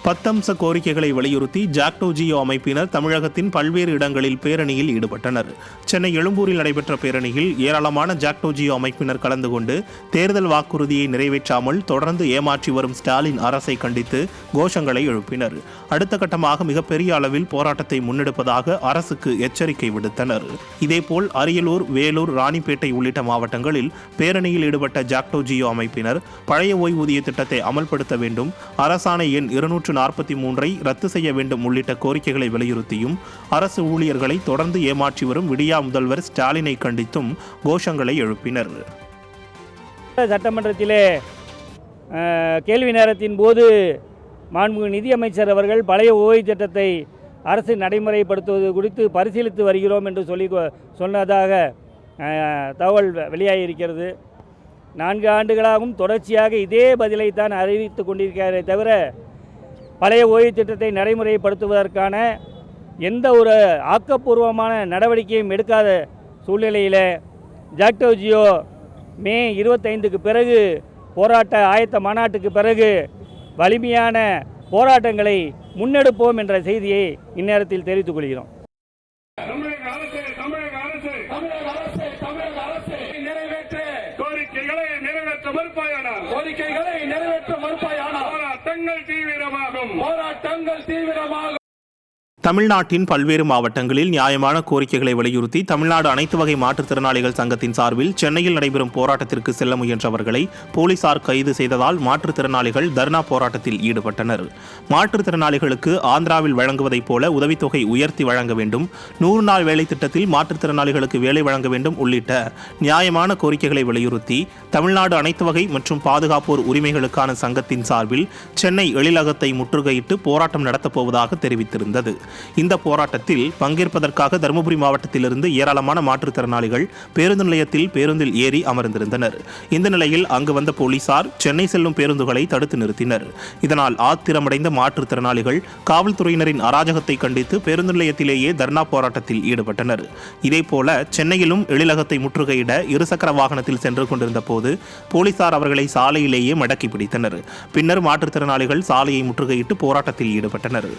10 அம்ச கோரிக்கைகளை வலியுறுத்தி ஜாக்டோ ஜியோ அமைப்பினர் தமிழகத்தின் பல்வேறு இடங்களில் பேரணியில் ஈடுபட்டனர். சென்னை எழும்பூரில் நடைபெற்ற பேரணியில் ஏராளமான ஜாக்டோ ஜியோ அமைப்பினர் கலந்து கொண்டு தேர்தல் வாக்குறுதியை நிறைவேற்றாமல் தொடர்ந்து ஏமாற்றி வரும் ஸ்டாலின் அரசை கண்டித்து கோஷங்களை எழுப்பினர். அடுத்த கட்டமாக மிகப்பெரிய அளவில் போராட்டத்தை முன்னெடுப்பதாக அரசுக்கு எச்சரிக்கை விடுத்தனர். இதேபோல் அரியலூர், வேலூர், ராணிப்பேட்டை உள்ளிட்ட மாவட்டங்களில் பேரணியில் ஈடுபட்ட ஜாக்டோ ஜியோ அமைப்பினர் பழைய ஓய்வூதிய திட்டத்தை அமல்படுத்த வேண்டும், அரசாணை எண் 243 ரத்து செய்ய வேண்டும் உள்ளிட்ட கோரிக்கைகளை வலியுறுத்தியும் அரசு ஊழியர்களை தொடர்ந்து ஏமாற்றி வரும் விடியா முதல்வர் ஸ்டாலினை கண்டித்தும் கோஷங்களை எழுப்பினர். சட்டமன்றத்திலே கேள்வி நேரத்தின் போது மாண்புமிகு நிதியமைச்சர் அவர்கள் பழைய ஓய்வு திட்டத்தை அரசு நடைமுறைப்படுத்துவது குறித்து பரிசீலித்து வருகிறோம் என்று சொன்னதாக தகவல் வெளியாகியிருக்கிறது. 4 ஆண்டுகளாகவும் தொடர்ச்சியாக இதே பதிலை தான் அறிவித்து கொண்டிருக்கிறாரே தவிர பழைய ஓய்வு திட்டத்தை நடைமுறைப்படுத்துவதற்கான எந்த ஒரு ஆக்கப்பூர்வமான நடவடிக்கையும் எடுக்காத சூழ்நிலையில் ஜாக்டோ ஜியோ மே 25க்கு பிறகு போராட்ட ஆயத்த மாநாட்டுக்கு பிறகு வலிமையான போராட்டங்களை முன்னெடுப்போம் என்ற செய்தியை இந்நேரத்தில் தெரிவித்துக் கொள்கிறோம். தமிழ்நாட்டின் பல்வேறு மாவட்டங்களில் நியாயமான கோரிக்கைகளை வலியுறுத்தி தமிழ்நாடு அனைத்து வகை மாற்றுத்திறனாளிகள் சங்கத்தின் சார்பில் சென்னையில் நடைபெறும் போராட்டத்திற்கு செல்ல முயன்றவர்களை போலீசார் கைது செய்ததால் மாற்றுத்திறனாளிகள் தர்ணா போராட்டத்தில் ஈடுபட்டனர். மாற்றுத்திறனாளிகளுக்கு ஆந்திராவில் வழங்குவதைப் போல உதவித்தொகை உயர்த்தி வழங்க வேண்டும், 100 நாள் வேலை திட்டத்தில் மாற்றுத்திறனாளிகளுக்கு வேலை வழங்க வேண்டும் உள்ளிட்ட நியாயமான கோரிக்கைகளை வலியுறுத்தி தமிழ்நாடு அனைத்து வகை மற்றும் பாதுகாப்போர் உரிமைகளுக்கான சங்கத்தின் சார்பில் சென்னை எழிலகத்தை முற்றுகையிட்டு போராட்டம் நடத்தப்போவதாக தெரிவித்திருந்தது. இந்த போராட்டத்தில் பங்கேற்பதற்காக தருமபுரி மாவட்டத்திலிருந்து ஏராளமான மாற்றுத்திறனாளிகள் பேருந்து நிலையத்தில் பேருந்தில் ஏறி அமர்ந்திருந்தனர். இந்த நிலையில் அங்கு வந்த போலீசார் சென்னை செல்லும் பேருந்துகளை தடுத்து நிறுத்தினர். இதனால் ஆத்திரமடைந்த மாற்றுத்திறனாளிகள் காவல்துறையினரின் அராஜகத்தை கண்டித்து பேருந்து நிலையத்திலேயே தர்ணா போராட்டத்தில் ஈடுபட்டனர். இதேபோல சென்னையிலும் எழிலகத்தை முற்றுகையிட இருசக்கர வாகனத்தில் சென்று கொண்டிருந்த போது போலீசார் அவர்களை சாலையிலேயே மடக்கி பிடித்தனர். பின்னர் மாற்றுத்திறனாளிகள் சாலையை முற்றுகையிட்டு போராட்டத்தில் ஈடுபட்டனர்.